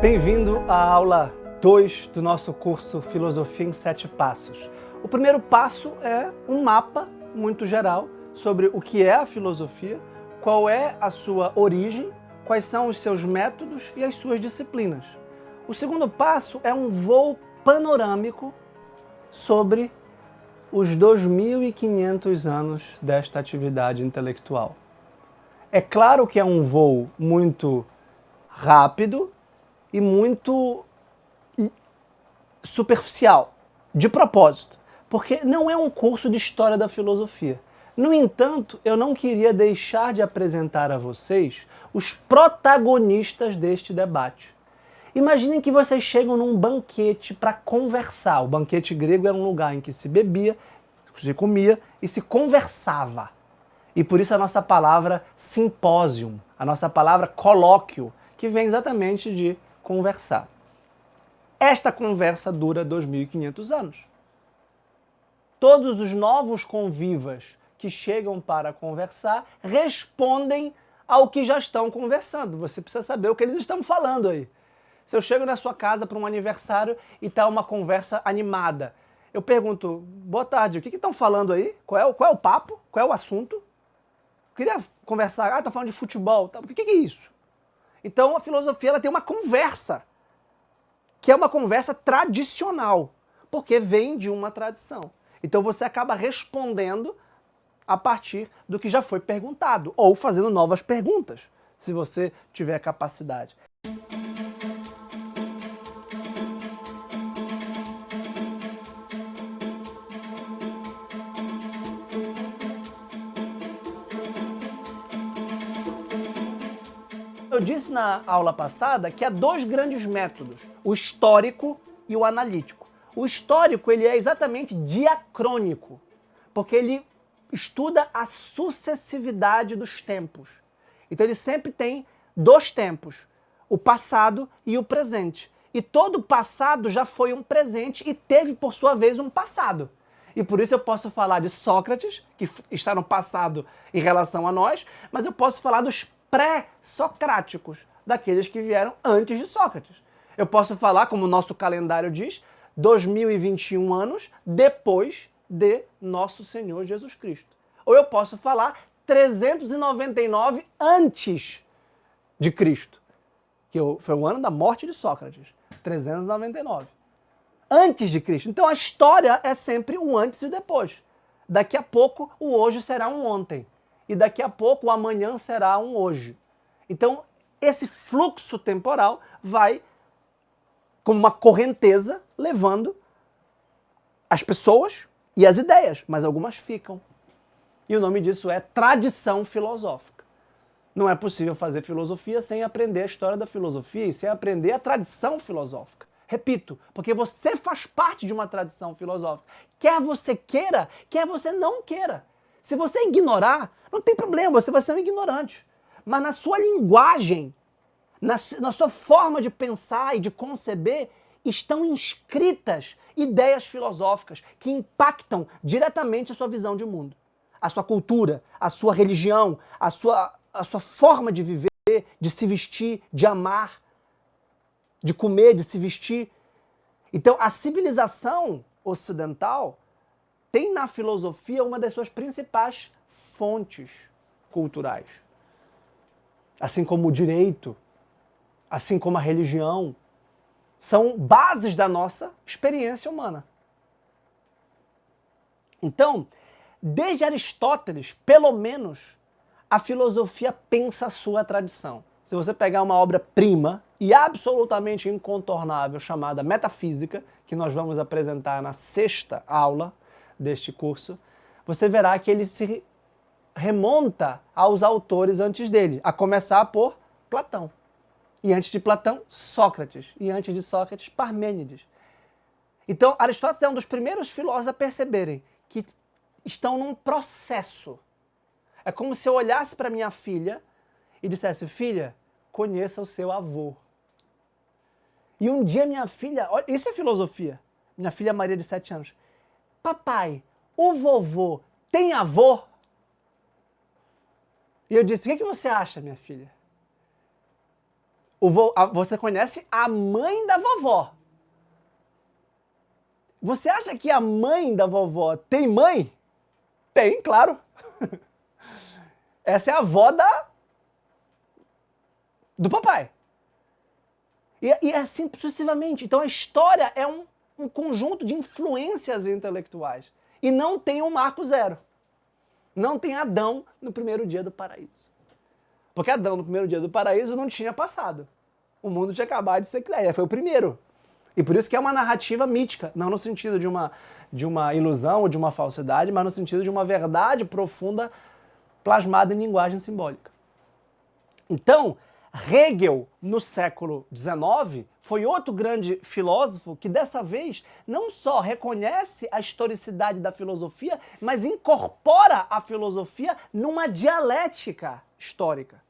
Bem-vindo à aula 2 do nosso curso Filosofia em 7 Passos. O primeiro passo é um mapa muito geral sobre o que é a filosofia, qual é a sua origem, quais são os seus métodos e as suas disciplinas. O segundo passo é um voo panorâmico sobre os 2.500 anos desta atividade intelectual. É claro que é um voo muito rápido e muito superficial, de propósito, porque não é um curso de história da filosofia. No entanto, eu não queria deixar de apresentar a vocês os protagonistas deste debate. Imaginem que vocês chegam num banquete para conversar. O banquete grego era um lugar em que se bebia, se comia e se conversava. E por isso a nossa palavra simpósium, a nossa palavra colóquio, que vem exatamente de conversar. Esta conversa dura 2.500 anos. Todos os novos convivas que chegam para conversar respondem ao que já estão conversando. Você precisa saber o que eles estão falando aí. Se eu chego na sua casa para um aniversário e está uma conversa animada, eu pergunto, boa tarde, o que estão falando aí? Qual é o papo? Qual é o assunto? Eu queria conversar, tá falando de futebol, tá? O que é isso? Então a filosofia ela tem uma conversa, que é uma conversa tradicional, porque vem de uma tradição. Então você acaba respondendo a partir do que já foi perguntado, ou fazendo novas perguntas, se você tiver capacidade. Eu disse na aula passada que há dois grandes métodos, o histórico e o analítico. O histórico ele é exatamente diacrônico, porque ele estuda a sucessividade dos tempos. Então ele sempre tem dois tempos, o passado e o presente. E todo passado já foi um presente e teve, por sua vez, um passado. E por isso eu posso falar de Sócrates, que está no passado em relação a nós, mas eu posso falar dos pré-socráticos, daqueles que vieram antes de Sócrates. Eu posso falar, como o nosso calendário diz, 2021 anos depois de Nosso Senhor Jesus Cristo. Ou eu posso falar 399 antes de Cristo, que foi o ano da morte de Sócrates, 399. Antes de Cristo. Então a história é sempre o antes e o depois. Daqui a pouco o hoje será um ontem. E daqui a pouco o amanhã será um hoje. Então, esse fluxo temporal vai como uma correnteza levando as pessoas e as ideias, mas algumas ficam. E o nome disso é tradição filosófica. Não é possível fazer filosofia sem aprender a história da filosofia e sem aprender a tradição filosófica. Repito, porque você faz parte de uma tradição filosófica. Quer você queira, quer você não queira. Se você ignorar, não tem problema, você vai ser um ignorante. Mas na sua linguagem, na sua forma de pensar e de conceber, estão inscritas ideias filosóficas que impactam diretamente a sua visão de mundo. A sua cultura, a sua religião, a sua forma de viver, de se vestir, de amar, de comer, de se vestir. Então, a civilização ocidental tem na filosofia uma das suas principais fontes culturais. Assim como o direito, assim como a religião, são bases da nossa experiência humana. Então, desde Aristóteles, pelo menos, a filosofia pensa a sua tradição. Se você pegar uma obra-prima e absolutamente incontornável chamada Metafísica, que nós vamos apresentar na 6ª aula deste curso, você verá que ele se remonta aos autores antes dele, a começar por Platão. E antes de Platão, Sócrates. E antes de Sócrates, Parmênides. Então, Aristóteles é um dos primeiros filósofos a perceberem que estão num processo. É como se eu olhasse para minha filha e dissesse, filha, conheça o seu avô. E um dia minha filha, olha, isso é filosofia, minha filha Maria de 7 anos, papai, o vovô tem avô? E eu disse, o que você acha, minha filha? Você conhece a mãe da vovó. Você acha que a mãe da vovó tem mãe? Tem, claro. Essa é a avó do papai. E assim sucessivamente. Então a história é um conjunto de influências intelectuais. E não tem um marco zero. Não tem Adão no primeiro dia do paraíso. Porque Adão no primeiro dia do paraíso não tinha passado. O mundo tinha acabado de ser criado. Ele foi o primeiro. E por isso que é uma narrativa mítica. Não no sentido de uma ilusão ou de uma falsidade, mas no sentido de uma verdade profunda plasmada em linguagem simbólica. Então, Hegel, no século XIX, foi outro grande filósofo que dessa vez não só reconhece a historicidade da filosofia, mas incorpora a filosofia numa dialética histórica.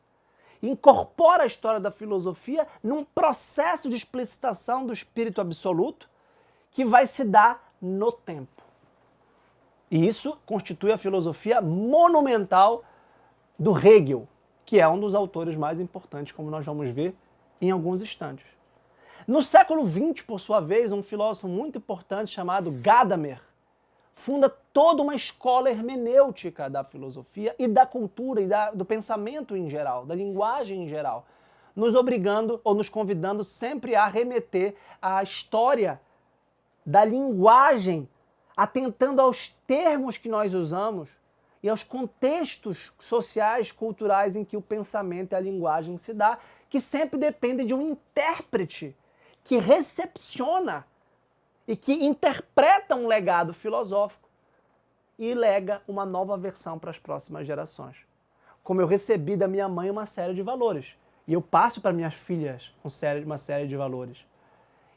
Incorpora a história da filosofia num processo de explicitação do espírito absoluto que vai se dar no tempo. E isso constitui a filosofia monumental do Hegel, que é um dos autores mais importantes, como nós vamos ver em alguns instantes. No século XX, por sua vez, um filósofo muito importante chamado Gadamer funda toda uma escola hermenêutica da filosofia e da cultura e do pensamento em geral, da linguagem em geral, nos obrigando ou nos convidando sempre a remeter à história da linguagem, atentando aos termos que nós usamos e aos contextos sociais, culturais em que o pensamento e a linguagem se dá, que sempre depende de um intérprete que recepciona e que interpreta um legado filosófico e lega uma nova versão para as próximas gerações. Como eu recebi da minha mãe uma série de valores, e eu passo para minhas filhas uma série de valores.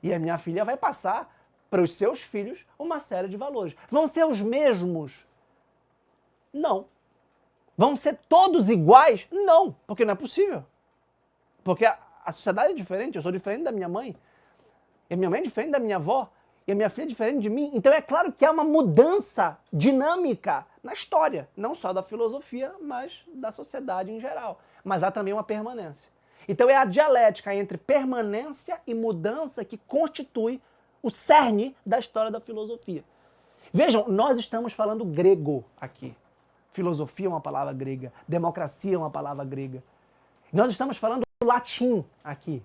E a minha filha vai passar para os seus filhos uma série de valores. Vão ser os mesmos? Não. Vão ser todos iguais? Não, porque não é possível. Porque a sociedade é diferente, eu sou diferente da minha mãe, e a minha mãe é diferente da minha avó, e a minha filha é diferente de mim. Então é claro que há uma mudança dinâmica na história, não só da filosofia, mas da sociedade em geral. Mas há também uma permanência. Então é a dialética entre permanência e mudança que constitui o cerne da história da filosofia. Vejam, nós estamos falando grego aqui. Filosofia é uma palavra grega, democracia é uma palavra grega. Nós estamos falando latim aqui.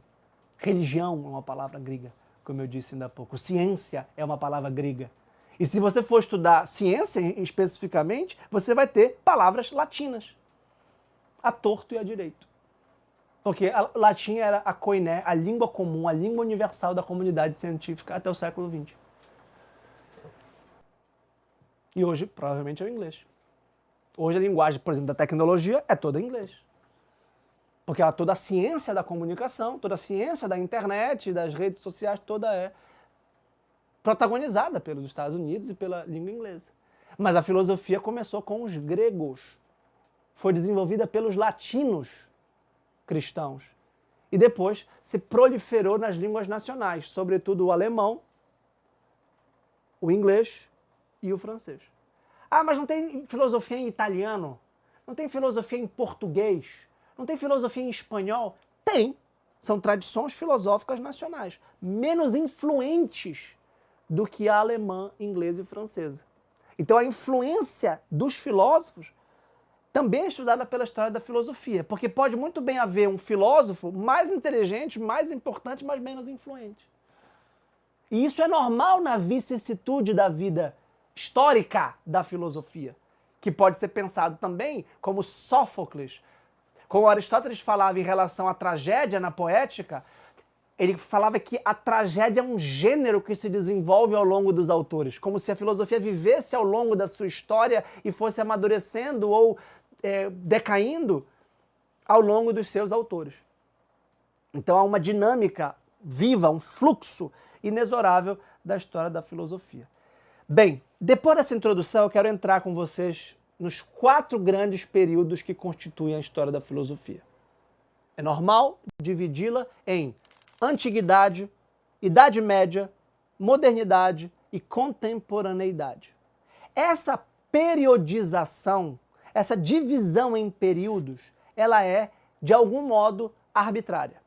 Religião é uma palavra grega, como eu disse ainda há pouco. Ciência é uma palavra grega. E se você for estudar ciência especificamente, você vai ter palavras latinas. A torto e a direito. Porque a latim era a koiné, a língua comum, a língua universal da comunidade científica até o século XX. E hoje, provavelmente, é o inglês. Hoje a linguagem, por exemplo, da tecnologia é toda em inglês. Porque toda a ciência da comunicação, toda a ciência da internet, das redes sociais, toda é protagonizada pelos Estados Unidos e pela língua inglesa. Mas a filosofia começou com os gregos. Foi desenvolvida pelos latinos cristãos. E depois se proliferou nas línguas nacionais, sobretudo o alemão, o inglês e o francês. Ah, mas não tem filosofia em italiano? Não tem filosofia em português? Não tem filosofia em espanhol? Tem. São tradições filosóficas nacionais, menos influentes do que a alemã, inglesa e francesa. Então a influência dos filósofos também é estudada pela história da filosofia, porque pode muito bem haver um filósofo mais inteligente, mais importante, mas menos influente. E isso é normal na vicissitude da vida histórica da filosofia, que pode ser pensado também como Sófocles. Como Aristóteles falava em relação à tragédia na poética, ele falava que a tragédia é um gênero que se desenvolve ao longo dos autores, como se a filosofia vivesse ao longo da sua história e fosse amadurecendo ou decaindo ao longo dos seus autores. Então há uma dinâmica viva, um fluxo inexorável da história da filosofia. Bem, depois dessa introdução eu quero entrar com vocês nos 4 grandes períodos que constituem a história da filosofia. É normal dividi-la em Antiguidade, Idade Média, Modernidade e Contemporaneidade. Essa periodização, essa divisão em períodos, ela é, de algum modo, arbitrária.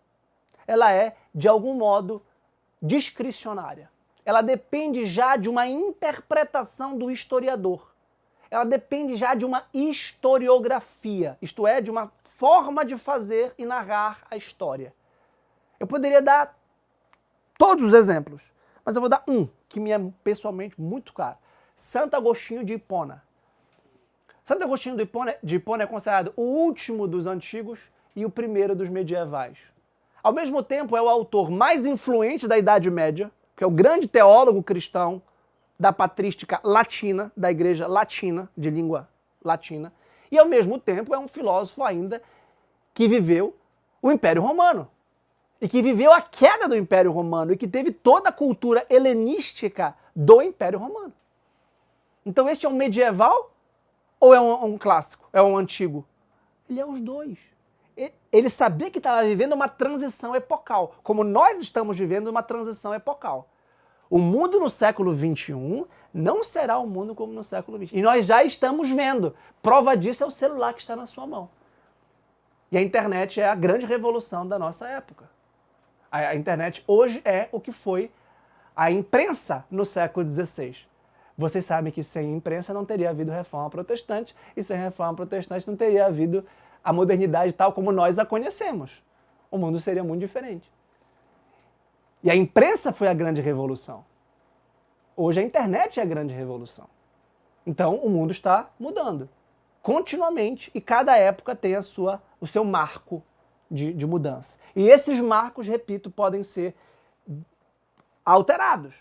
ela é, de algum modo, discricionária. Ela depende já de uma interpretação do historiador. Ela depende já de uma historiografia, isto é, de uma forma de fazer e narrar a história. Eu poderia dar todos os exemplos, mas eu vou dar um que me é pessoalmente muito caro. Santo Agostinho de Hipona. Santo Agostinho de Hipona é considerado o último dos antigos e o primeiro dos medievais. Ao mesmo tempo, é o autor mais influente da Idade Média, que é o grande teólogo cristão da patrística latina, da igreja latina, de língua latina, e ao mesmo tempo é um filósofo ainda que viveu o Império Romano, e que viveu a queda do Império Romano, e que teve toda a cultura helenística do Império Romano. Então este é um medieval ou é um clássico? É um antigo? Ele é os dois. Ele sabia que estava vivendo uma transição epocal, como nós estamos vivendo uma transição epocal. O mundo no século XXI não será o mundo como no século XX. E nós já estamos vendo. Prova disso é o celular que está na sua mão. E a internet é a grande revolução da nossa época. A internet hoje é o que foi a imprensa no século XVI. Vocês sabem que sem imprensa não teria havido reforma protestante, e sem reforma protestante não teria havido a modernidade tal como nós a conhecemos. O mundo seria muito diferente. E a imprensa foi a grande revolução. Hoje a internet é a grande revolução. Então o mundo está mudando continuamente e cada época tem o seu marco de mudança. E esses marcos, repito, podem ser alterados.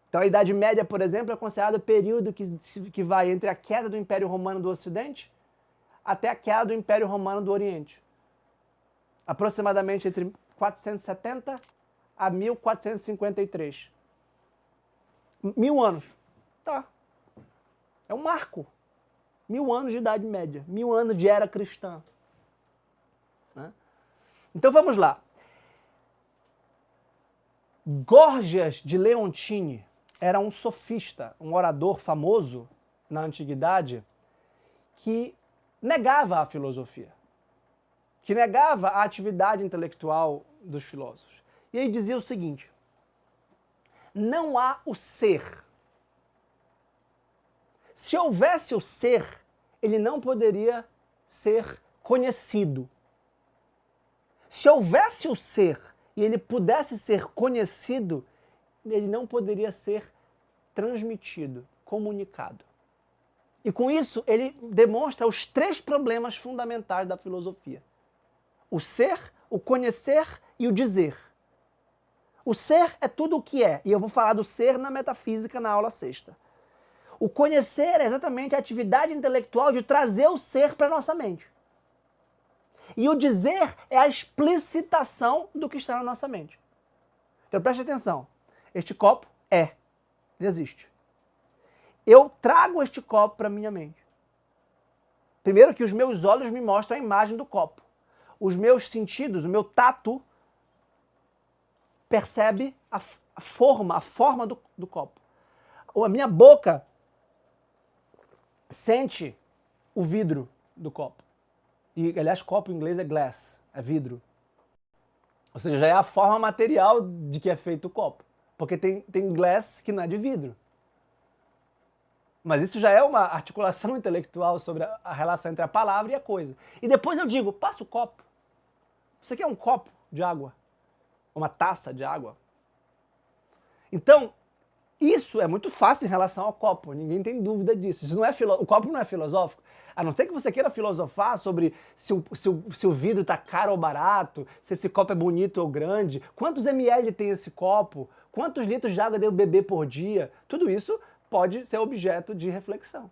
Então a Idade Média, por exemplo, é considerado o período que vai entre a queda do Império Romano do Ocidente até a queda do Império Romano do Oriente. Aproximadamente entre 470 a 1453. 1000 anos. Tá. É um marco. 1000 anos de Idade Média. 1000 anos de era cristã. Né? Então vamos lá. Górgias de Leontini era um sofista, um orador famoso na antiguidade que negava a filosofia, que negava a atividade intelectual dos filósofos. E ele dizia o seguinte: não há o ser. Se houvesse o ser, ele não poderia ser conhecido. Se houvesse o ser e ele pudesse ser conhecido, ele não poderia ser transmitido, comunicado. E com isso ele demonstra os 3 problemas fundamentais da filosofia: o ser, o conhecer e o dizer. O ser é tudo o que é, e eu vou falar do ser na metafísica na aula 6ª. O conhecer é exatamente a atividade intelectual de trazer o ser para a nossa mente. E o dizer é a explicitação do que está na nossa mente. Então preste atenção, este copo ele existe. Eu trago este copo para a minha mente. Primeiro que os meus olhos me mostram a imagem do copo. Os meus sentidos, o meu tato, percebe a forma do copo. Ou a minha boca sente o vidro do copo. E, aliás, copo em inglês é glass, é vidro. Ou seja, já é a forma material de que é feito o copo. Porque tem glass que não é de vidro. Mas isso já é uma articulação intelectual sobre a relação entre a palavra e a coisa. E depois eu digo, passa o copo. Você quer um copo de água? Uma taça de água? Então, isso é muito fácil em relação ao copo. Ninguém tem dúvida disso. Isso não é o copo não é filosófico. A não ser que você queira filosofar sobre se o vidro está caro ou barato, se esse copo é bonito ou grande, quantos ml tem esse copo, quantos litros de água devo beber por dia. Tudo isso pode ser objeto de reflexão.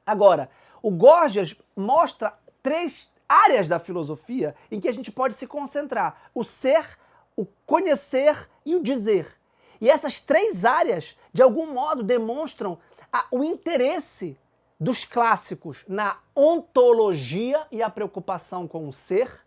Agora, o Górgias mostra 3 áreas da filosofia em que a gente pode se concentrar: o ser, o conhecer e o dizer. E essas 3 áreas, de algum modo, demonstram o interesse dos clássicos na ontologia e a preocupação com o ser.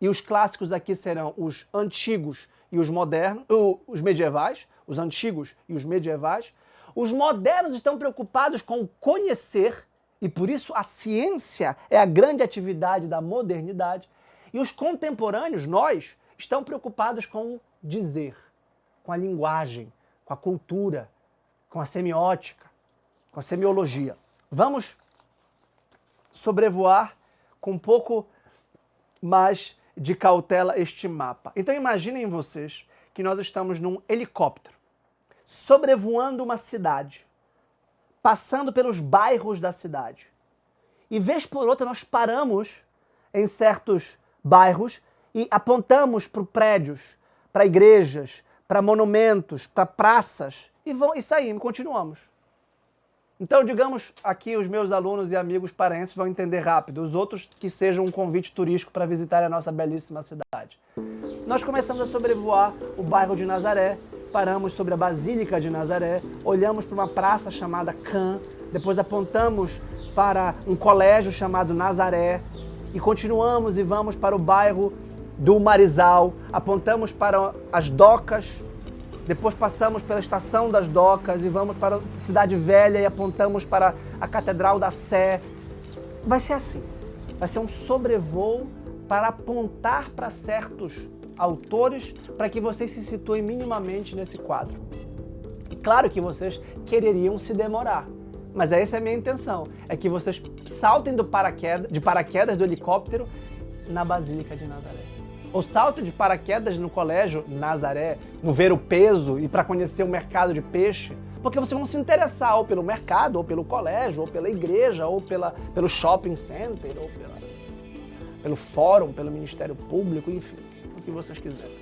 E os clássicos aqui serão os antigos e os modernos, os medievais, os antigos e os medievais. Os modernos estão preocupados com o conhecer, e por isso a ciência é a grande atividade da modernidade. E os contemporâneos, nós, estão preocupados com o dizer, com a linguagem, com a cultura, com a semiótica, com a semiologia. Vamos sobrevoar com um pouco mais de cautela este mapa. Então imaginem vocês que nós estamos num helicóptero, sobrevoando uma cidade, passando pelos bairros da cidade. E vez por outra nós paramos em certos bairros e apontamos para prédios, para igrejas, para monumentos, para praças e saímos, continuamos. Então, digamos, aqui os meus alunos e amigos paraenses vão entender rápido, os outros que sejam um convite turístico para visitar a nossa belíssima cidade. Nós começamos a sobrevoar o bairro de Nazaré, paramos sobre a Basílica de Nazaré, olhamos para uma praça chamada Cã, depois apontamos para um colégio chamado Nazaré e continuamos e vamos para o bairro do Marizal, apontamos para as docas, depois passamos pela Estação das Docas e vamos para a Cidade Velha e apontamos para a Catedral da Sé. Vai ser assim, vai ser um sobrevoo para apontar para certos autores para que vocês se situem minimamente nesse quadro. E claro que vocês quereriam se demorar, mas essa é a minha intenção, é que vocês saltem de paraquedas do helicóptero na Basílica de Nazaré. Ou salto de paraquedas no colégio Nazaré, no Ver o Peso e para conhecer o mercado de peixe, porque vocês vão se interessar ou pelo mercado, ou pelo colégio, ou pela igreja, ou pelo shopping center, ou pelo fórum, pelo Ministério Público, enfim, o que vocês quiserem.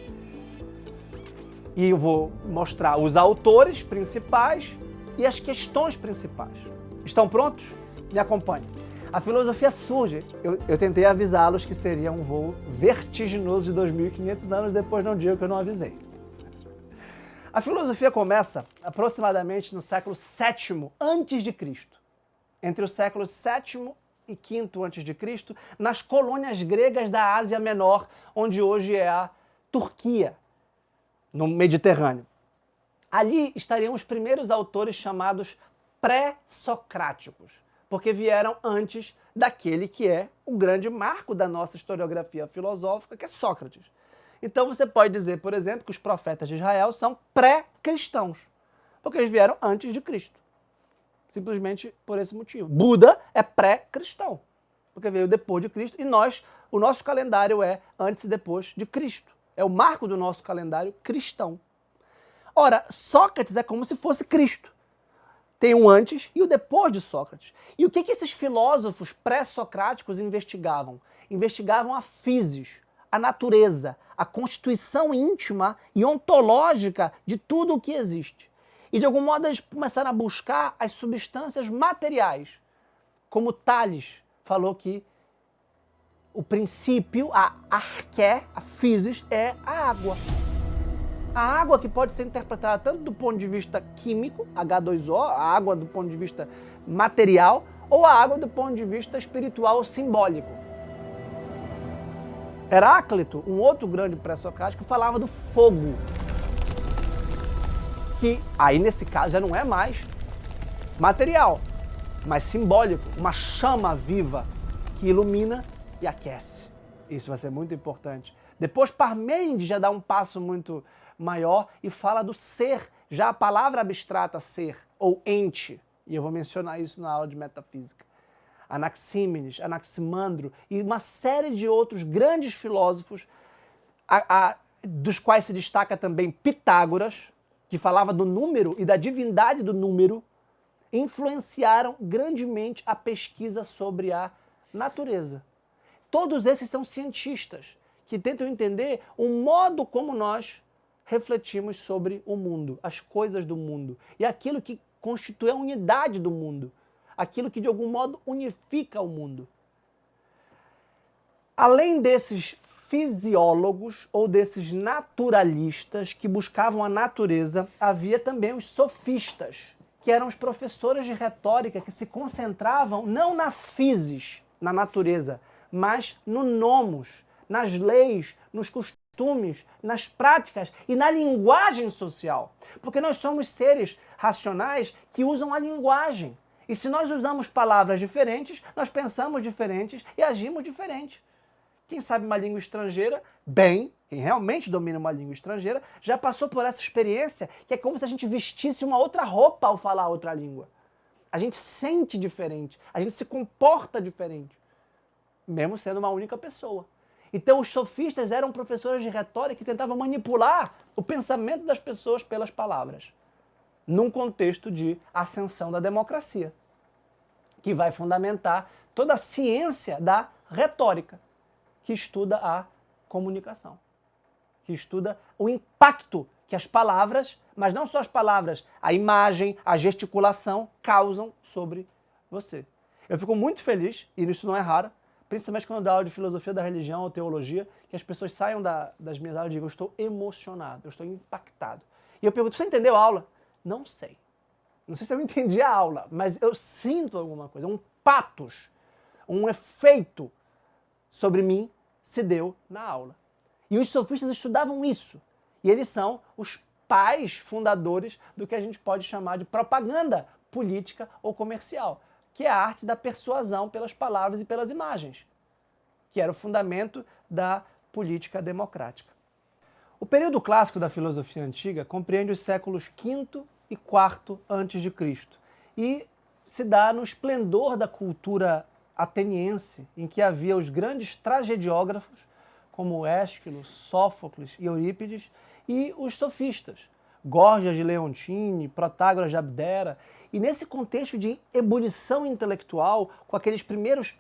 E eu vou mostrar os autores principais e as questões principais. Estão prontos? Me acompanhem. A filosofia surge, eu tentei avisá-los que seria um voo vertiginoso de 2.500 anos, depois não digo que eu não avisei. A filosofia começa aproximadamente no século VII a.C., entre o século VII e V a.C., nas colônias gregas da Ásia Menor, onde hoje é a Turquia, no Mediterrâneo. Ali estariam os primeiros autores chamados pré-socráticos, porque vieram antes daquele que é o grande marco da nossa historiografia filosófica, que é Sócrates. Então você pode dizer, por exemplo, que os profetas de Israel são pré-cristãos, porque eles vieram antes de Cristo. Simplesmente por esse motivo. Buda é pré-cristão, porque veio depois de Cristo, e o nosso calendário é antes e depois de Cristo. É o marco do nosso calendário cristão. Ora, Sócrates é como se fosse Cristo. Tem o antes e o depois de Sócrates. E o que esses filósofos pré-socráticos investigavam? Investigavam a physis, a natureza, a constituição íntima e ontológica de tudo o que existe. E de algum modo eles começaram a buscar as substâncias materiais. Como Tales falou que o princípio, a arqué, a physis, é a água. A água que pode ser interpretada tanto do ponto de vista químico, H2O, a água do ponto de vista material, ou a água do ponto de vista espiritual ou simbólico. Heráclito, um outro grande pré-socrático, falava do fogo, que aí nesse caso já não é mais material, mas simbólico, uma chama viva que ilumina e aquece. Isso vai ser muito importante. Depois Parmênides já dá um passo muito maior e fala do ser, já a palavra abstrata ser, ou ente, e eu vou mencionar isso na aula de metafísica. Anaxímenes, Anaximandro e uma série de outros grandes filósofos, dos quais se destaca também Pitágoras, que falava do número e da divindade do número, influenciaram grandemente a pesquisa sobre a natureza. Todos esses são cientistas que tentam entender o modo como nós refletimos sobre o mundo, as coisas do mundo e aquilo que constitui a unidade do mundo, aquilo que de algum modo unifica o mundo. Além desses fisiólogos ou desses naturalistas que buscavam a natureza, havia também os sofistas, que eram os professores de retórica que se concentravam não na physis, na natureza, mas no nomos, nas leis, nos costumes, nas práticas e na linguagem social. Porque nós somos seres racionais que usam a linguagem. E se nós usamos palavras diferentes, nós pensamos diferentes e agimos diferentes. Quem sabe uma língua estrangeira, bem, quem realmente domina uma língua estrangeira, já passou por essa experiência que é como se a gente vestisse uma outra roupa ao falar outra língua. A gente sente diferente, a gente se comporta diferente, mesmo sendo uma única pessoa. Então os sofistas eram professores de retórica que tentavam manipular o pensamento das pessoas pelas palavras, num contexto de ascensão da democracia, que vai fundamentar toda a ciência da retórica, que estuda a comunicação, que estuda o impacto que as palavras, mas não só as palavras, a imagem, a gesticulação causam sobre você. Eu fico muito feliz, e isso não é raro, principalmente quando eu dou aula de filosofia da religião ou teologia, que as pessoas saiam das minhas aulas e digam, eu estou emocionado, eu estou impactado. E eu pergunto, você entendeu a aula? Não sei. Não sei se eu entendi a aula, mas eu sinto alguma coisa, um patos, um efeito sobre mim se deu na aula. E os sofistas estudavam isso. E eles são os pais fundadores do que a gente pode chamar de propaganda política ou comercial, que é a arte da persuasão pelas palavras e pelas imagens, que era o fundamento da política democrática. O período clássico da filosofia antiga compreende os séculos V e IV a.C. e se dá no esplendor da cultura ateniense, em que havia os grandes tragediógrafos, como Ésquilo, Sófocles e Eurípides, e os sofistas, Górgias de Leontine, Protágoras de Abdera. E nesse contexto de ebulição intelectual, com aqueles primeiros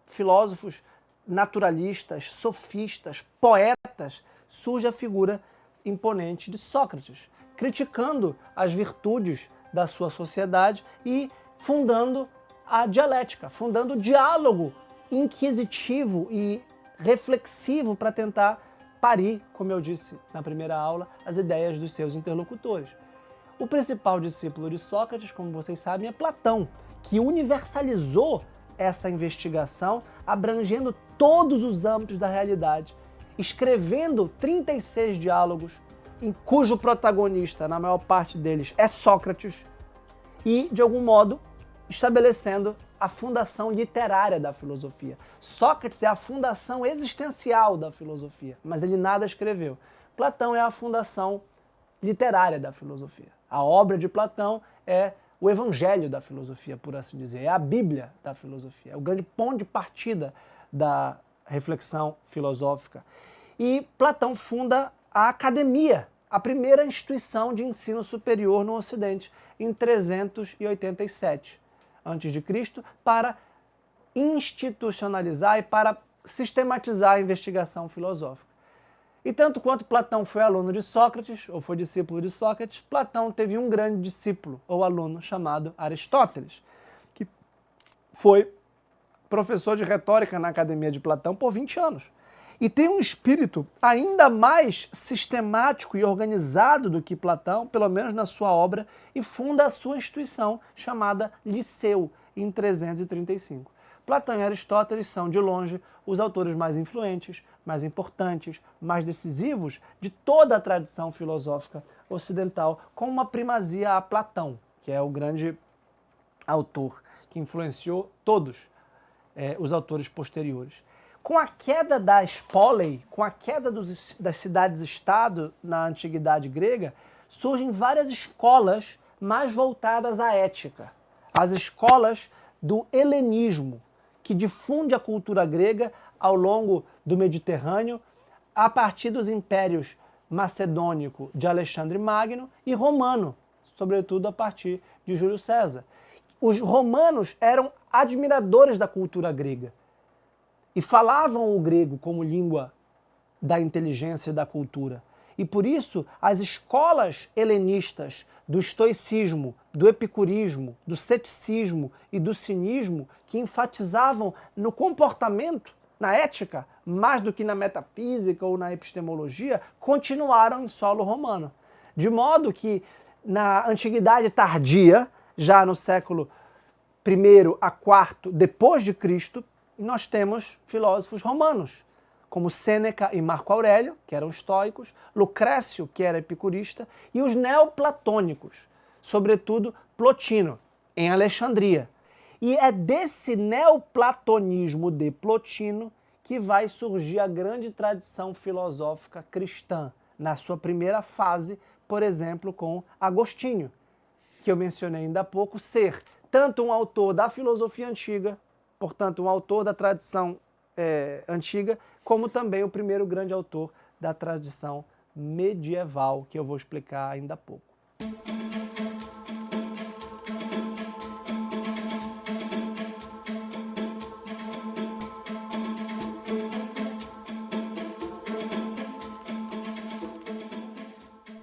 filósofos naturalistas, sofistas, poetas, surge a figura imponente de Sócrates, criticando as virtudes da sua sociedade e fundando a dialética, fundando o diálogo inquisitivo e reflexivo para tentar parir, como eu disse na primeira aula, as ideias dos seus interlocutores. O principal discípulo de Sócrates, como vocês sabem, é Platão, que universalizou essa investigação, abrangendo todos os âmbitos da realidade, escrevendo 36 diálogos, em cujo protagonista, na maior parte deles, é Sócrates, e, de algum modo, estabelecendo a fundação literária da filosofia. Sócrates é a fundação existencial da filosofia, mas ele nada escreveu. Platão é a fundação literária da filosofia. A obra de Platão é o evangelho da filosofia, por assim dizer, é a Bíblia da filosofia, é o grande ponto de partida da reflexão filosófica. E Platão funda a academia, a primeira instituição de ensino superior no Ocidente, em 387 a.C., para institucionalizar e para sistematizar a investigação filosófica. E tanto quanto Platão foi aluno de Sócrates, ou foi discípulo de Sócrates, Platão teve um grande discípulo, ou aluno, chamado Aristóteles, que foi professor de retórica na Academia de Platão por 20 anos. E tem um espírito ainda mais sistemático e organizado do que Platão, pelo menos na sua obra, e funda a sua instituição chamada Liceu, em 335. Platão e Aristóteles são, de longe, os autores mais influentes, mais importantes, mais decisivos de toda a tradição filosófica ocidental, com uma primazia a Platão, que é o grande autor que influenciou todos os autores posteriores. Com a queda da espólei, com a queda das cidades-estado na antiguidade grega, surgem várias escolas mais voltadas à ética. As escolas do helenismo, que difunde a cultura grega ao longo do Mediterrâneo, a partir dos impérios macedônico de Alexandre Magno e romano, sobretudo a partir de Júlio César. Os romanos eram admiradores da cultura grega e falavam o grego como língua da inteligência e da cultura. E por isso as escolas helenistas do estoicismo, do epicurismo, do ceticismo e do cinismo, que enfatizavam no comportamento, na ética, mais do que na metafísica ou na epistemologia, continuaram em solo romano. De modo que na antiguidade tardia, já no século I a IV depois de Cristo, nós temos filósofos romanos, como Sêneca e Marco Aurélio, que eram estoicos, Lucrécio, que era epicurista, e os neoplatônicos, sobretudo Plotino, em Alexandria. E é desse neoplatonismo de Plotino que vai surgir a grande tradição filosófica cristã, na sua primeira fase, por exemplo, com Agostinho, que eu mencionei ainda há pouco, ser tanto um autor da filosofia antiga, portanto, um autor da tradição antiga, como também o primeiro grande autor da tradição medieval, que eu vou explicar ainda há pouco.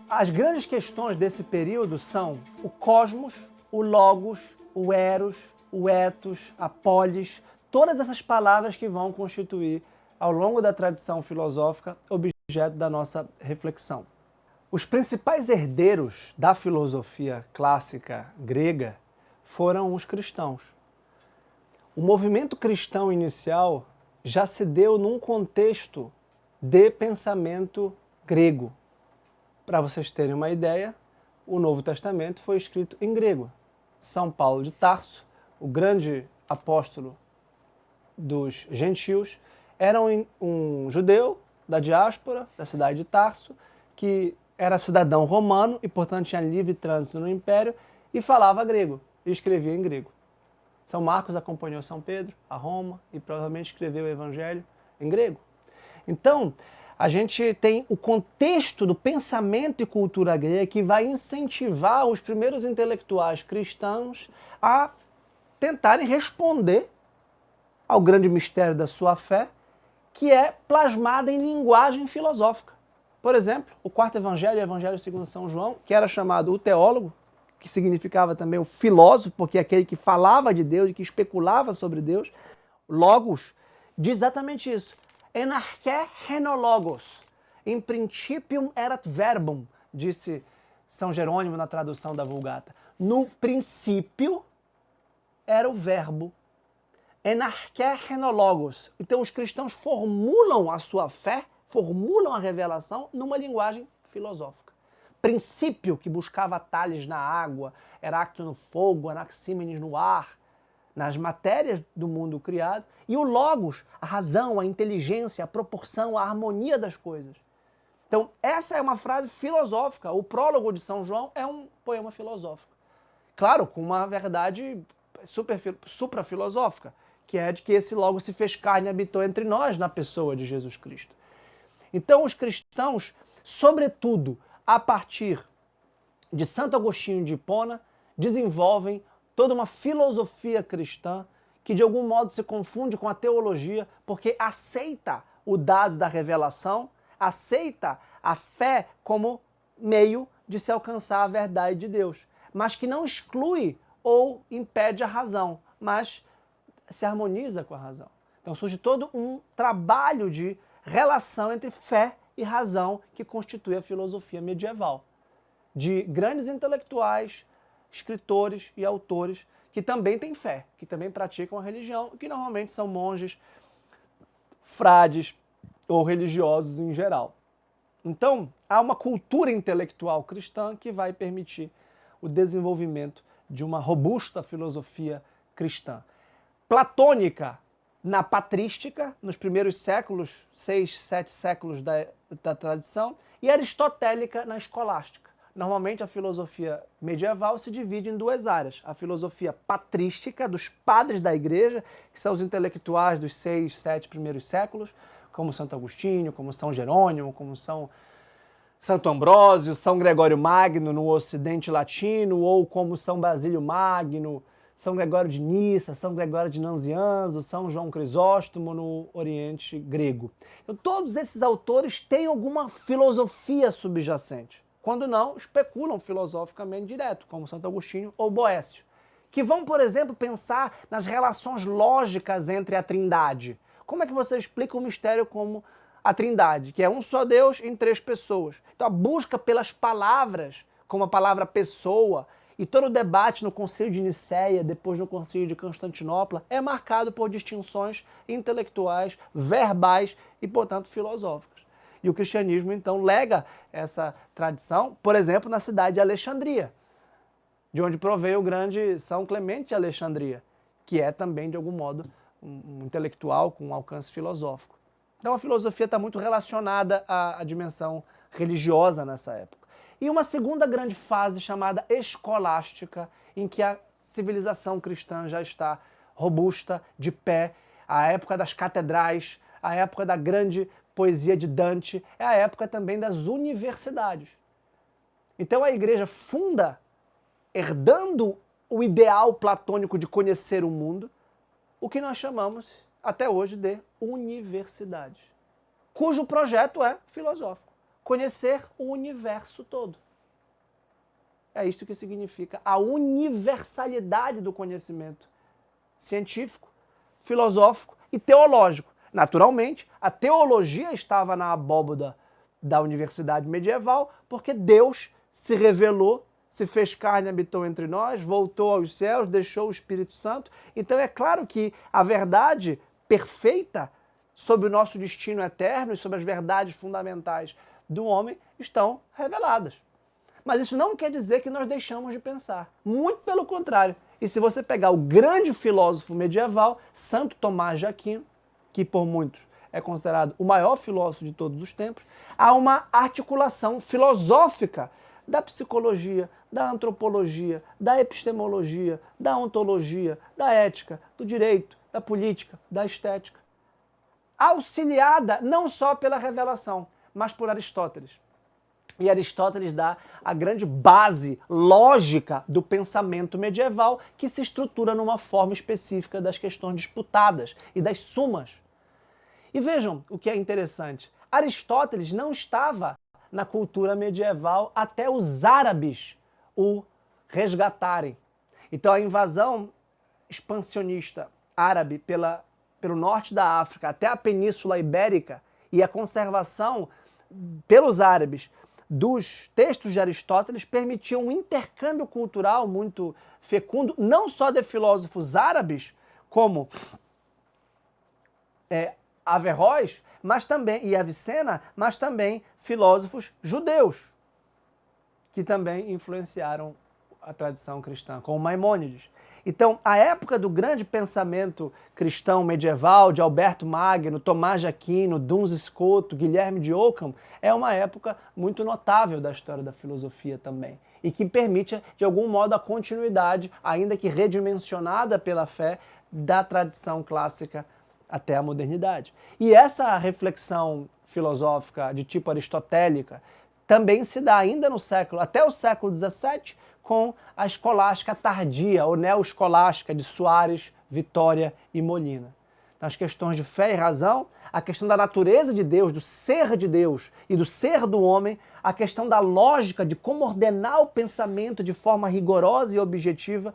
As grandes questões desse período são o cosmos, o logos, o eros, o ethos, a polis, todas essas palavras que vão constituir, ao longo da tradição filosófica, objeto da nossa reflexão. Os principais herdeiros da filosofia clássica grega foram os cristãos. O movimento cristão inicial já se deu num contexto de pensamento grego. Para vocês terem uma ideia, o Novo Testamento foi escrito em grego. São Paulo de Tarso, o grande apóstolo dos gentios, era um judeu da diáspora, da cidade de Tarso, que era cidadão romano e, portanto, tinha livre trânsito no Império e falava grego e escrevia em grego. São Marcos acompanhou São Pedro a Roma e provavelmente escreveu o Evangelho em grego. Então, a gente tem o contexto do pensamento e cultura grega que vai incentivar os primeiros intelectuais cristãos a tentarem responder ao grande mistério da sua fé, que é plasmada em linguagem filosófica. Por exemplo, o quarto evangelho, o Evangelho segundo São João, que era chamado o teólogo, que significava também o filósofo, porque é aquele que falava de Deus e que especulava sobre Deus, logos, diz exatamente isso. En arche henologos, in principium erat verbum, disse São Jerônimo na tradução da Vulgata. No princípio era o verbo. En arche henologos. Então os cristãos formulam a sua fé, formulam a revelação numa linguagem filosófica. Princípio, que buscava Tales na água, Heráclito no fogo, Anaxímenes no ar, nas matérias do mundo criado, e o logos, a razão, a inteligência, a proporção, a harmonia das coisas. Então, essa é uma frase filosófica. O prólogo de São João é um poema filosófico. Claro, com uma verdade suprafilosófica, que é de que esse logos se fez carne e habitou entre nós na pessoa de Jesus Cristo. Então, os cristãos, sobretudo a partir de Santo Agostinho de Hipona, desenvolvem toda uma filosofia cristã que de algum modo se confunde com a teologia, porque aceita o dado da revelação, aceita a fé como meio de se alcançar a verdade de Deus, mas que não exclui ou impede a razão, mas se harmoniza com a razão. Então surge todo um trabalho de relação entre fé e razão que constitui a filosofia medieval, de grandes intelectuais, escritores e autores que também têm fé, que também praticam a religião, que normalmente são monges, frades ou religiosos em geral. Então, há uma cultura intelectual cristã que vai permitir o desenvolvimento de uma robusta filosofia cristã. Platônica na patrística, nos primeiros séculos, 6, 7 séculos da tradição, e aristotélica na escolástica. Normalmente a filosofia medieval se divide em duas áreas. A filosofia patrística, dos padres da igreja, que são os intelectuais dos 6, 7 primeiros séculos, como Santo Agostinho, como São Jerônimo, como Santo Ambrósio, São Gregório Magno no Ocidente Latino, ou como São Basílio Magno, São Gregório de Nissa, São Gregório de Nazianzo, São João Crisóstomo no Oriente Grego. Então, todos esses autores têm alguma filosofia subjacente. Quando não, especulam filosoficamente direto, como Santo Agostinho ou Boécio, que vão, por exemplo, pensar nas relações lógicas entre a Trindade. Como é que você explica um mistério como a Trindade, que é um só Deus em 3 pessoas? Então a busca pelas palavras, como a palavra pessoa, e todo o debate no Concílio de Nicéia, depois no Concílio de Constantinopla, é marcado por distinções intelectuais, verbais e, portanto, filosóficas. E o cristianismo, então, lega essa tradição, por exemplo, na cidade de Alexandria, de onde proveio o grande São Clemente de Alexandria, que é também, de algum modo, um intelectual com um alcance filosófico. Então a filosofia está muito relacionada à dimensão religiosa nessa época. E uma segunda grande fase chamada escolástica, em que a civilização cristã já está robusta, de pé, a época das catedrais, a época da grande poesia de Dante, é a época também das universidades. Então a igreja funda, herdando o ideal platônico de conhecer o mundo, o que nós chamamos até hoje de universidades, cujo projeto é filosófico, conhecer o universo todo. É isto que significa a universalidade do conhecimento científico, filosófico e teológico. Naturalmente, a teologia estava na abóboda da universidade medieval, porque Deus se revelou, se fez carne, habitou entre nós, voltou aos céus, deixou o Espírito Santo. Então é claro que a verdade perfeita sobre o nosso destino eterno e sobre as verdades fundamentais do homem estão reveladas. Mas isso não quer dizer que nós deixamos de pensar. Muito pelo contrário. E se você pegar o grande filósofo medieval, Santo Tomás de Aquino, que por muitos é considerado o maior filósofo de todos os tempos, há uma articulação filosófica da psicologia, da antropologia, da epistemologia, da ontologia, da ética, do direito, da política, da estética, auxiliada não só pela revelação, mas por Aristóteles. E Aristóteles dá a grande base lógica do pensamento medieval, que se estrutura numa forma específica das questões disputadas e das sumas. E vejam o que é interessante. Aristóteles não estava na cultura medieval até os árabes o resgatarem. Então a invasão expansionista árabe pelo norte da África até a Península Ibérica e a conservação pelos árabes dos textos de Aristóteles permitiam um intercâmbio cultural muito fecundo, não só de filósofos árabes, como Averroes, mas também, e Avicena, mas também filósofos judeus, que também influenciaram a tradição cristã, como Maimônides. Então, a época do grande pensamento cristão medieval, de Alberto Magno, Tomás de Aquino, Duns Scoto, Guilherme de Ockham, é uma época muito notável da história da filosofia também, e que permite, de algum modo, a continuidade, ainda que redimensionada pela fé, da tradição clássica até a modernidade. E essa reflexão filosófica de tipo aristotélica também se dá ainda no até o século XVII, com a escolástica tardia, ou neoescolástica de Soares, Vitória e Molina. Nas questões de fé e razão, a questão da natureza de Deus, do ser de Deus e do ser do homem, a questão da lógica, de como ordenar o pensamento de forma rigorosa e objetiva,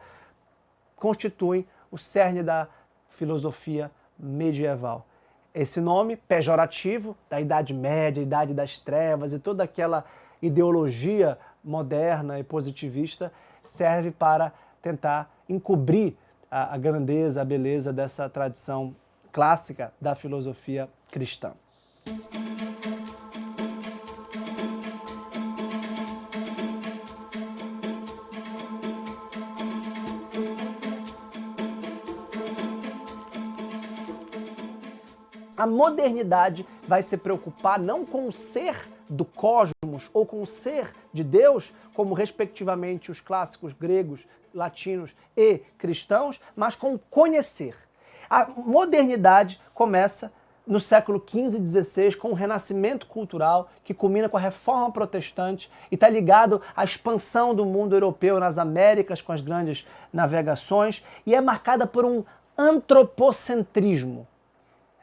constituem o cerne da filosofia medieval. Esse nome pejorativo da Idade Média, Idade das Trevas e toda aquela ideologia moderna e positivista serve para tentar encobrir a grandeza, a beleza dessa tradição clássica da filosofia cristã. A modernidade vai se preocupar não com o ser do cosmos ou com o ser de Deus, como respectivamente os clássicos gregos, latinos e cristãos, mas com o conhecer. A modernidade começa no século XV e XVI com o renascimento cultural que culmina com a reforma protestante e está ligado à expansão do mundo europeu nas Américas com as grandes navegações e é marcada por um antropocentrismo.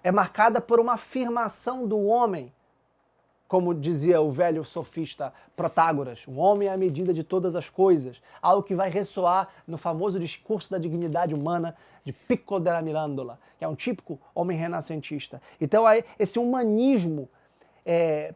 É marcada por uma afirmação do homem, como dizia o velho sofista Protágoras, o homem é a medida de todas as coisas, algo que vai ressoar no famoso discurso da dignidade humana de Pico della Mirandola, que é um típico homem renascentista. Então esse humanismo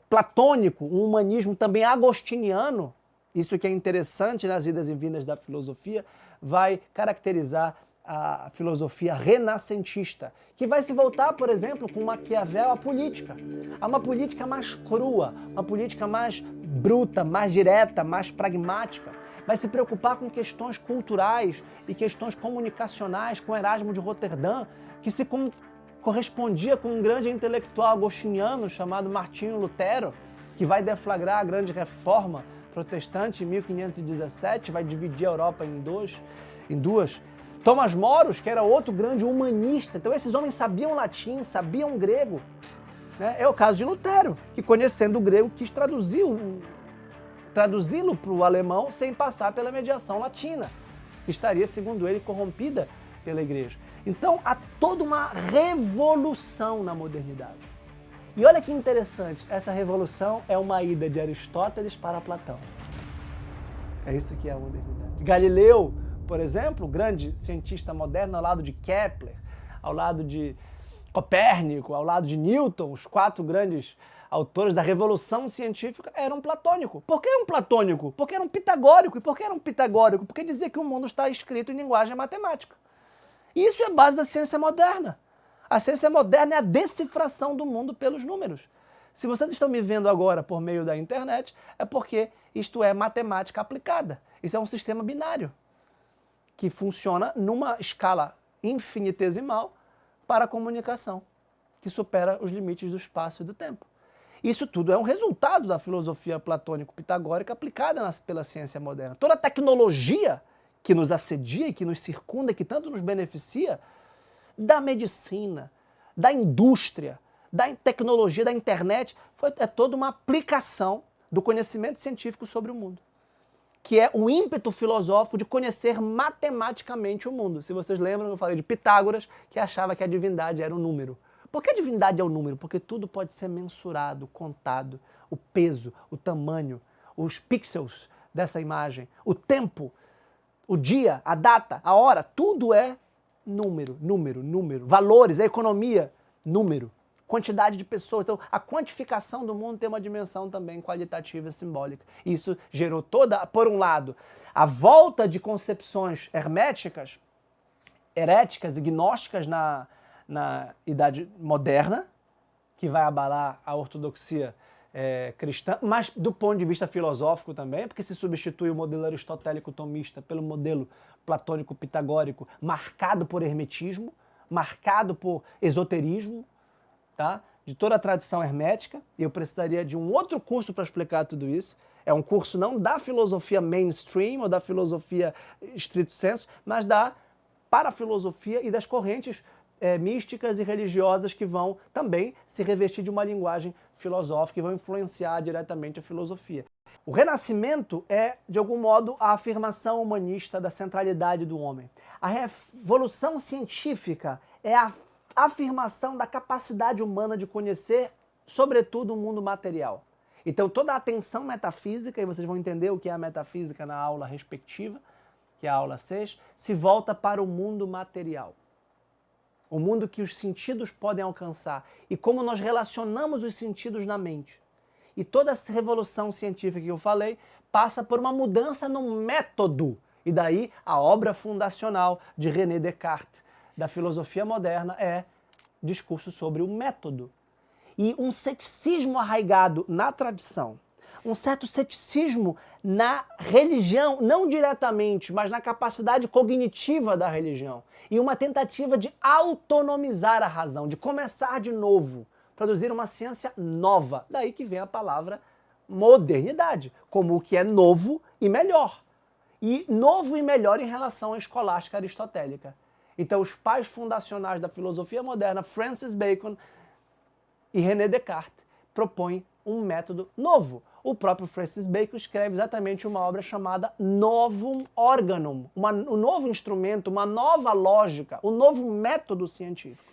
platônico, um humanismo também agostiniano, isso que é interessante nas idas e vindas da filosofia, vai caracterizar a filosofia renascentista, que vai se voltar, por exemplo, com Maquiavel à política. A uma política mais crua, uma política mais bruta, mais direta, mais pragmática. vai se preocupar com questões culturais e questões comunicacionais, com Erasmo de Roterdã, que se correspondia com um grande intelectual agostiniano chamado Martinho Lutero, que vai deflagrar a grande reforma protestante em 1517, vai dividir a Europa em duas. Thomas Moros, que era outro grande humanista. Então esses homens sabiam latim, sabiam grego. Né? É o caso de Lutero, que conhecendo o grego quis traduzi-lo para o alemão sem passar pela mediação latina, que estaria, segundo ele, corrompida pela igreja. Então há toda uma revolução na modernidade. E olha que interessante, essa revolução é uma ida de Aristóteles para Platão. É isso que é a modernidade. Galileu, por exemplo, grande cientista moderno, ao lado de Kepler, ao lado de Copérnico, ao lado de Newton, os 4 grandes autores da revolução científica, eram platônicos. Por que eram platônicos? Porque eram pitagóricos. E por que eram pitagóricos? Porque dizia que o mundo está escrito em linguagem matemática. E isso é a base da ciência moderna. A ciência moderna é a decifração do mundo pelos números. Se vocês estão me vendo agora por meio da internet, é porque isto é matemática aplicada. Isso é um sistema binário, que funciona numa escala infinitesimal para a comunicação, que supera os limites do espaço e do tempo. Isso tudo é um resultado da filosofia platônico-pitagórica aplicada pela ciência moderna. Toda a tecnologia que nos assedia e que nos circunda, que tanto nos beneficia, da medicina, da indústria, da tecnologia, da internet, é toda uma aplicação do conhecimento científico sobre o mundo, que é o ímpeto filosófico de conhecer matematicamente o mundo. Se vocês lembram, eu falei de Pitágoras, que achava que a divindade era um número. Por que a divindade é um número? Porque tudo pode ser mensurado, contado, o peso, o tamanho, os pixels dessa imagem, o tempo, o dia, a data, a hora, tudo é número, número, número. Valores, a economia, número. Quantidade de pessoas. Então, a quantificação do mundo tem uma dimensão também qualitativa e simbólica. Isso gerou toda, por um lado, a volta de concepções herméticas, heréticas e gnósticas na Idade Moderna, que vai abalar a ortodoxia cristã, mas do ponto de vista filosófico também, porque se substitui o modelo aristotélico tomista pelo modelo platônico pitagórico, marcado por hermetismo, marcado por esoterismo, tá? De toda a tradição hermética, e eu precisaria de um outro curso para explicar tudo isso. É um curso não da filosofia mainstream ou da filosofia estrito sensu, mas da parafilosofia e das correntes místicas e religiosas que vão também se revestir de uma linguagem filosófica e vão influenciar diretamente a filosofia. O Renascimento é, de algum modo, a afirmação humanista da centralidade do homem. A revolução científica é a afirmação da capacidade humana de conhecer, sobretudo, o mundo material. Então, toda a atenção metafísica, e vocês vão entender o que é a metafísica na aula respectiva, que é a aula 6, se volta para o mundo material. O mundo que os sentidos podem alcançar e como nós relacionamos os sentidos na mente. E toda essa revolução científica que eu falei passa por uma mudança no método. E daí a obra fundacional de René Descartes, da filosofia moderna, é discurso sobre o método. E um ceticismo arraigado na tradição, um certo ceticismo na religião, não diretamente, mas na capacidade cognitiva da religião. E uma tentativa de autonomizar a razão, de começar de novo, produzir uma ciência nova. Daí que vem a palavra modernidade, como o que é novo e melhor. E novo e melhor em relação à escolástica aristotélica. Então os pais fundacionais da filosofia moderna, Francis Bacon e René Descartes, propõem um método novo. O próprio Francis Bacon escreve exatamente uma obra chamada Novum Organum, um novo instrumento, uma nova lógica, um novo método científico.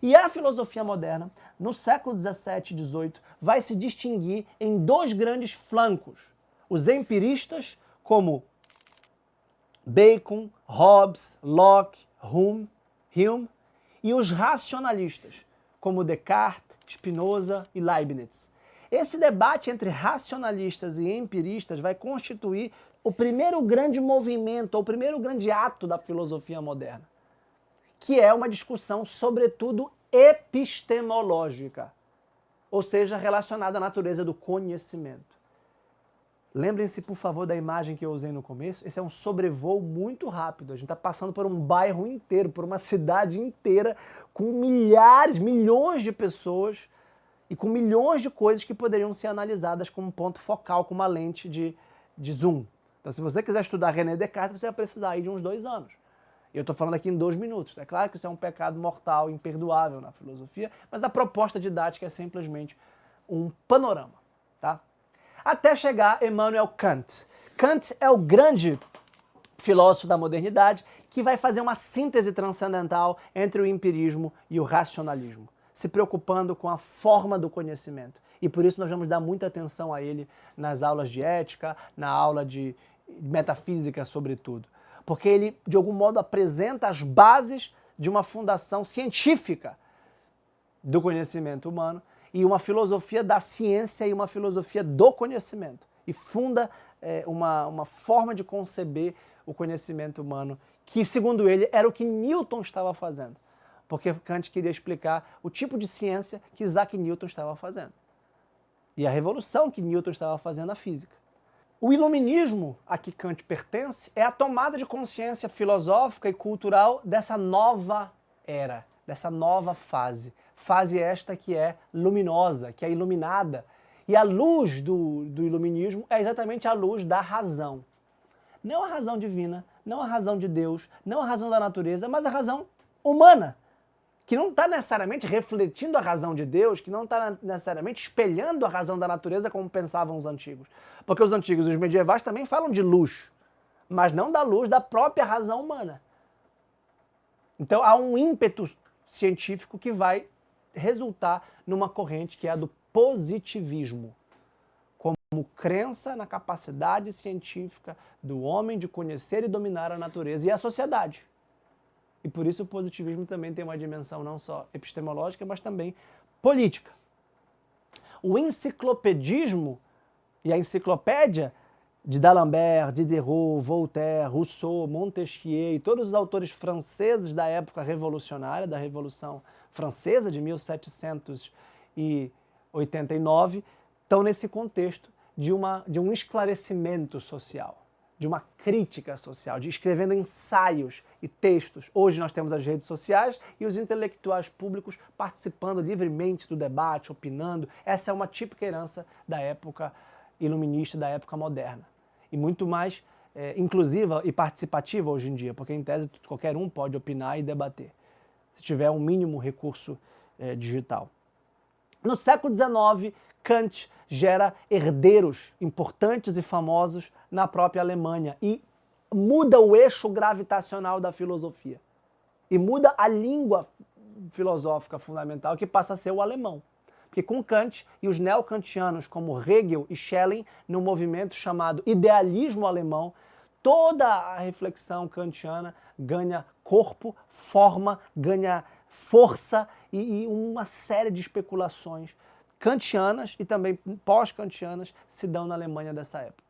E a filosofia moderna, no século XVII e XVIII, vai se distinguir em 2 grandes flancos. Os empiristas, como Bacon, Hobbes, Locke, Hume, e os racionalistas, como Descartes, Spinoza e Leibniz. Esse debate entre racionalistas e empiristas vai constituir o primeiro grande movimento, o primeiro grande ato da filosofia moderna, que é uma discussão, sobretudo, epistemológica, ou seja, relacionada à natureza do conhecimento. Lembrem-se, por favor, da imagem que eu usei no começo. Esse é um sobrevoo muito rápido. A gente está passando por um bairro inteiro, por uma cidade inteira, com milhares, milhões de pessoas e com milhões de coisas que poderiam ser analisadas como um ponto focal, com uma lente de zoom. Então, se você quiser estudar René Descartes, você vai precisar aí de uns 2 anos. E eu estou falando aqui em 2 minutos. É claro que isso é um pecado mortal, imperdoável na filosofia, mas a proposta didática é simplesmente um panorama, tá? Até chegar Immanuel Kant. Kant é o grande filósofo da modernidade que vai fazer uma síntese transcendental entre o empirismo e o racionalismo, se preocupando com a forma do conhecimento. E por isso nós vamos dar muita atenção a ele nas aulas de ética, na aula de metafísica, sobretudo. Porque ele, de algum modo, apresenta as bases de uma fundação científica do conhecimento humano e uma filosofia da ciência e uma filosofia do conhecimento. E funda uma forma de conceber o conhecimento humano que, segundo ele, era o que Newton estava fazendo. Porque Kant queria explicar o tipo de ciência que Isaac Newton estava fazendo. E a revolução que Newton estava fazendo na física. O iluminismo a que Kant pertence é a tomada de consciência filosófica e cultural dessa nova era, dessa nova fase. Fase esta que é luminosa, que é iluminada. E a luz do iluminismo é exatamente a luz da razão. Não a razão divina, não a razão de Deus, não a razão da natureza, mas a razão humana, que não está necessariamente refletindo a razão de Deus, que não está necessariamente espelhando a razão da natureza como pensavam os antigos. Porque os antigos e os medievais também falam de luz, mas não da luz da própria razão humana. Então há um ímpeto científico que vai resultar numa corrente que é a do positivismo, como crença na capacidade científica do homem de conhecer e dominar a natureza e a sociedade. E por isso o positivismo também tem uma dimensão não só epistemológica, mas também política. O enciclopedismo e a enciclopédia de D'Alembert, Diderot, Voltaire, Rousseau, Montesquieu e todos os autores franceses da época revolucionária, da Revolução Francesa de 1789, estão nesse contexto de um esclarecimento social, de uma crítica social, de escrevendo ensaios e textos. Hoje nós temos as redes sociais e os intelectuais públicos participando livremente do debate, opinando. Essa é uma típica herança da época iluminista, da época moderna. E muito mais inclusiva e participativa hoje em dia, porque em tese qualquer um pode opinar e debater, se tiver um mínimo recurso digital. No século XIX, Kant gera herdeiros importantes e famosos na própria Alemanha e muda o eixo gravitacional da filosofia. E muda a língua filosófica fundamental, que passa a ser o alemão. Porque com Kant e os neokantianos como Hegel e Schelling, num movimento chamado idealismo alemão, toda a reflexão kantiana ganha corpo, forma, ganha força e uma série de especulações kantianas e também pós-kantianas se dão na Alemanha dessa época.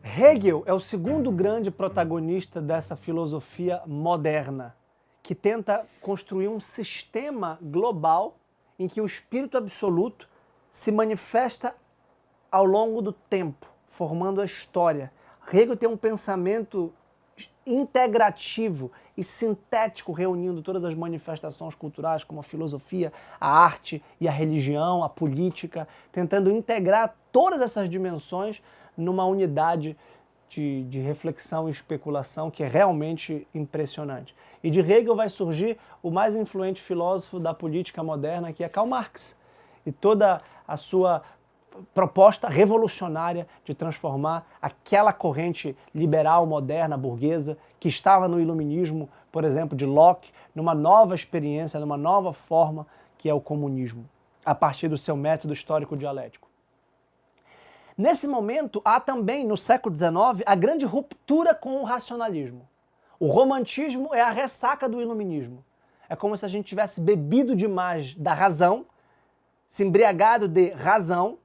Hegel é o segundo grande protagonista dessa filosofia moderna, que tenta construir um sistema global em que o espírito absoluto se manifesta ao longo do tempo, formando a história. Hegel tem um pensamento integrativo e sintético, reunindo todas as manifestações culturais, como a filosofia, a arte e a religião, a política, tentando integrar todas essas dimensões numa unidade de reflexão e especulação que é realmente impressionante. E de Hegel vai surgir o mais influente filósofo da política moderna, que é Karl Marx, e toda a sua proposta revolucionária de transformar aquela corrente liberal, moderna, burguesa, que estava no iluminismo, por exemplo, de Locke, numa nova experiência, numa nova forma, que é o comunismo, a partir do seu método histórico dialético. Nesse momento, há também, no século XIX, a grande ruptura com o racionalismo. O romantismo é a ressaca do iluminismo. É como se a gente tivesse bebido demais da razão, se embriagado de razão,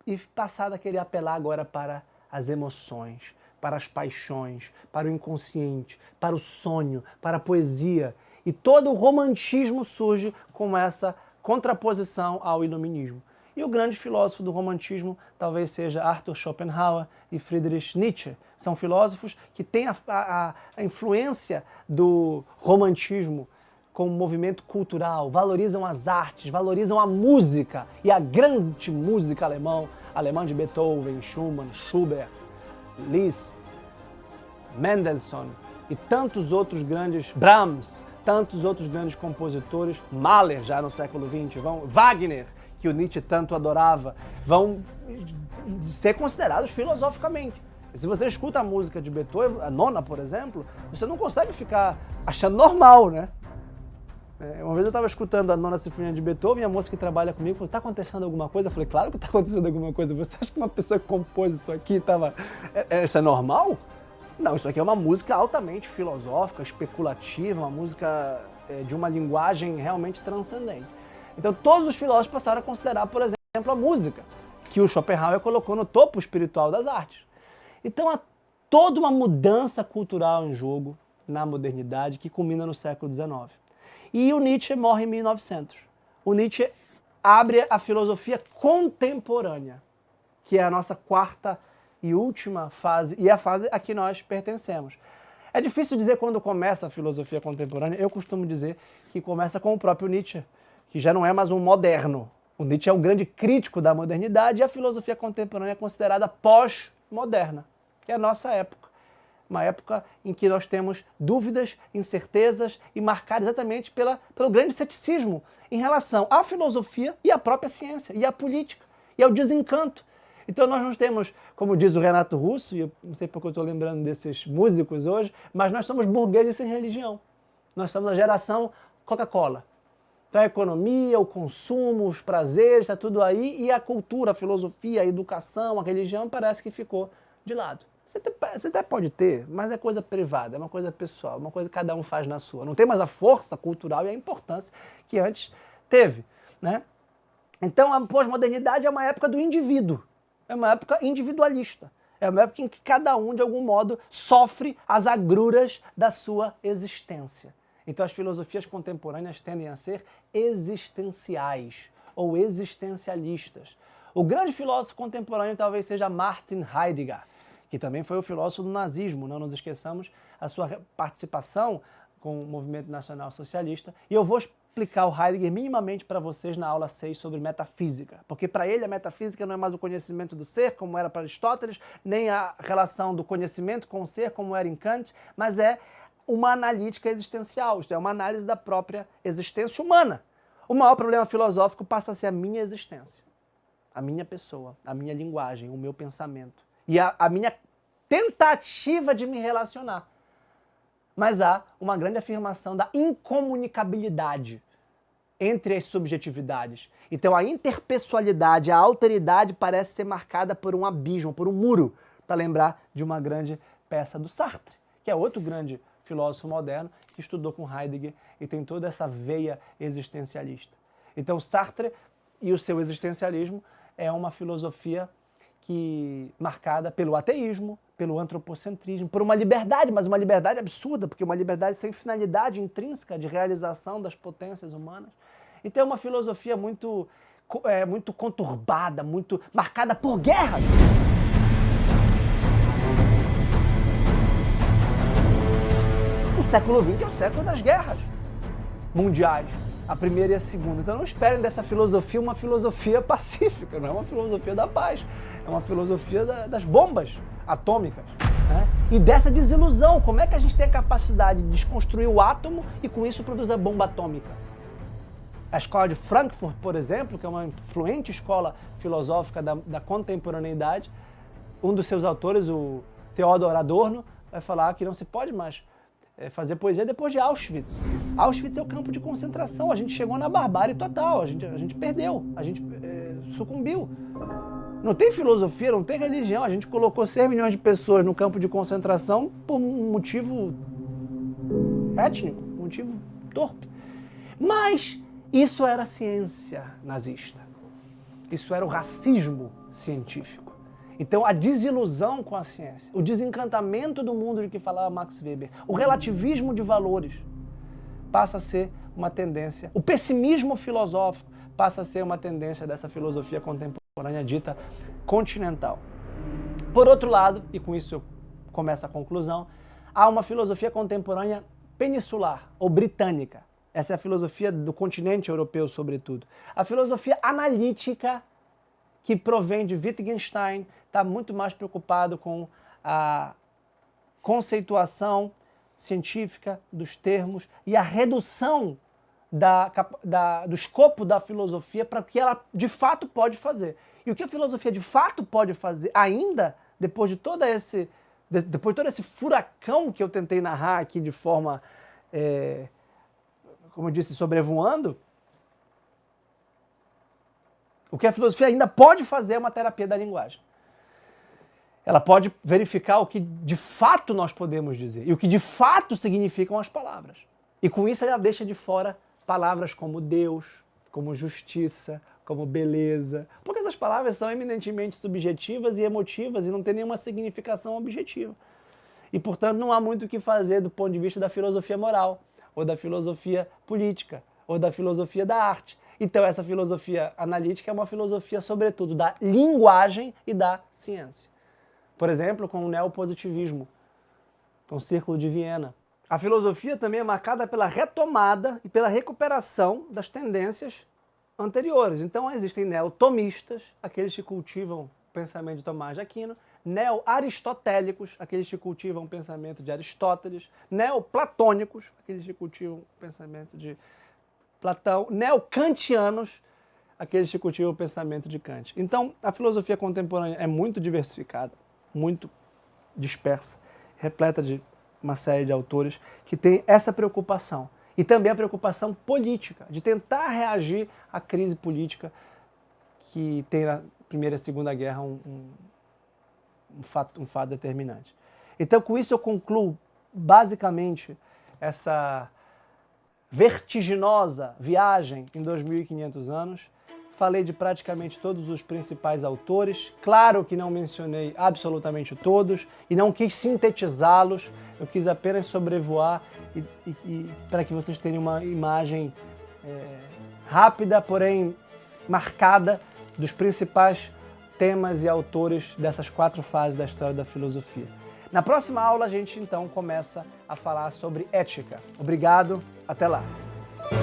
e passado a querer apelar agora para as emoções, para as paixões, para o inconsciente, para o sonho, para a poesia. E todo o romantismo surge com essa contraposição ao iluminismo. E o grande filósofo do romantismo talvez seja Arthur Schopenhauer e Friedrich Nietzsche. São filósofos que têm a influência do romantismo como movimento cultural, valorizam as artes, valorizam a música e a grande música alemã de Beethoven, Schumann, Schubert, Liszt, Mendelssohn e tantos outros grandes, Brahms, tantos outros grandes compositores, Mahler já no século XX, Wagner, que o Nietzsche tanto adorava, vão ser considerados filosoficamente. E se você escuta a música de Beethoven, a nona, por exemplo, você não consegue ficar achando normal, né? Uma vez eu estava escutando a nona sinfonia de Beethoven e a moça que trabalha comigo falou, está acontecendo alguma coisa? Eu falei, claro que está acontecendo alguma coisa. Você acha que uma pessoa que compôs isso aqui isso é normal? Não, isso aqui é uma música altamente filosófica, especulativa, uma música de uma linguagem realmente transcendente. Então todos os filósofos passaram a considerar, por exemplo, a música, que o Schopenhauer colocou no topo espiritual das artes. Então há toda uma mudança cultural em jogo na modernidade que culmina no século XIX. E o Nietzsche morre em 1900. O Nietzsche abre a filosofia contemporânea, que é a nossa quarta e última fase, e é a fase a que nós pertencemos. É difícil dizer quando começa a filosofia contemporânea, eu costumo dizer que começa com o próprio Nietzsche, que já não é mais um moderno. O Nietzsche é um grande crítico da modernidade e a filosofia contemporânea é considerada pós-moderna, que é a nossa época. Uma época em que nós temos dúvidas, incertezas e marcada exatamente pelo grande ceticismo em relação à filosofia e à própria ciência, e à política, e ao desencanto. Então nós não temos, como diz o Renato Russo, e eu não sei porque eu estou lembrando desses músicos hoje, mas nós somos burgueses sem religião. Nós somos a geração Coca-Cola. Então a economia, o consumo, os prazeres, está tudo aí, e a cultura, a filosofia, a educação, a religião parece que ficou de lado. Você até pode ter, mas é coisa privada, é uma coisa pessoal, uma coisa que cada um faz na sua. Não tem mais a força cultural e a importância que antes teve, né? Então a pós-modernidade é uma época do indivíduo, é uma época individualista, é uma época em que cada um, de algum modo, sofre as agruras da sua existência. Então as filosofias contemporâneas tendem a ser existenciais ou existencialistas. O grande filósofo contemporâneo talvez seja Martin Heidegger, que também foi o filósofo do nazismo, não nos esqueçamos a sua participação com o movimento nacional socialista. E eu vou explicar o Heidegger minimamente para vocês na aula 6 sobre metafísica, porque para ele a metafísica não é mais o conhecimento do ser, como era para Aristóteles, nem a relação do conhecimento com o ser, como era em Kant, mas é uma analítica existencial, isto é, uma análise da própria existência humana. O maior problema filosófico passa a ser a minha existência, a minha pessoa, a minha linguagem, o meu pensamento. E a minha tentativa de me relacionar. Mas há uma grande afirmação da incomunicabilidade entre as subjetividades. Então a interpessoalidade, a alteridade parece ser marcada por um abismo, por um muro, para lembrar de uma grande peça do Sartre, que é outro grande filósofo moderno que estudou com Heidegger e tem toda essa veia existencialista. Então Sartre e o seu existencialismo é uma filosofia marcada pelo ateísmo, pelo antropocentrismo, por uma liberdade, mas uma liberdade absurda, porque uma liberdade sem finalidade intrínseca de realização das potências humanas. Então é uma filosofia muito conturbada, muito marcada por guerras. O século XX é o século das guerras mundiais, a primeira e a segunda. Então não esperem dessa filosofia uma filosofia pacífica, não é uma filosofia da paz. É uma filosofia das bombas atômicas, né? E dessa desilusão. Como é que a gente tem a capacidade de desconstruir o átomo e com isso produzir a bomba atômica? A escola de Frankfurt, por exemplo, que é uma influente escola filosófica da contemporaneidade, um dos seus autores, o Theodor Adorno, vai falar que não se pode mais fazer poesia depois de Auschwitz. Auschwitz é o campo de concentração, a gente chegou na barbárie total, a gente perdeu, a gente sucumbiu. Não tem filosofia, não tem religião. A gente colocou 6 milhões de pessoas no campo de concentração por um motivo étnico, um motivo torpe. Mas isso era a ciência nazista. Isso era o racismo científico. Então a desilusão com a ciência, o desencantamento do mundo de que falava Max Weber, o relativismo de valores passa a ser uma tendência. O pessimismo filosófico passa a ser uma tendência dessa filosofia contemporânea dita continental. Por outro lado, e com isso começa a conclusão, há uma filosofia contemporânea peninsular ou britânica. Essa é a filosofia do continente europeu, sobretudo. A filosofia analítica, que provém de Wittgenstein, está muito mais preocupado com a conceituação científica dos termos e a redução do escopo da filosofia para o que ela de fato pode fazer. E o que a filosofia de fato pode fazer ainda, depois de todo esse furacão que eu tentei narrar aqui de forma, como eu disse, sobrevoando, o que a filosofia ainda pode fazer é uma terapia da linguagem. Ela pode verificar o que de fato nós podemos dizer e o que de fato significam as palavras. E com isso ela deixa de fora palavras como Deus, como justiça, como beleza, porque essas palavras são eminentemente subjetivas e emotivas e não têm nenhuma significação objetiva. E, portanto, não há muito o que fazer do ponto de vista da filosofia moral, ou da filosofia política, ou da filosofia da arte. Então, essa filosofia analítica é uma filosofia, sobretudo, da linguagem e da ciência. Por exemplo, com o neopositivismo, com o Círculo de Viena. A filosofia também é marcada pela retomada e pela recuperação das tendências anteriores. Então existem neotomistas, aqueles que cultivam o pensamento de Tomás de Aquino, neo-aristotélicos, aqueles que cultivam o pensamento de Aristóteles, neoplatônicos, aqueles que cultivam o pensamento de Platão, neocantianos, aqueles que cultivam o pensamento de Kant. Então a filosofia contemporânea é muito diversificada, muito dispersa, repleta de uma série de autores que tem essa preocupação. E também a preocupação política, de tentar reagir à crise política que tem na Primeira e Segunda Guerra um fato determinante. Então, com isso eu concluo, basicamente, essa vertiginosa viagem em 2.500 anos. Falei de praticamente todos os principais autores. Claro que não mencionei absolutamente todos e não quis sintetizá-los. Eu quis apenas sobrevoar e para que vocês tenham uma imagem rápida, porém marcada, dos principais temas e autores dessas 4 fases da história da filosofia. Na próxima aula a gente então começa a falar sobre ética. Obrigado, até lá!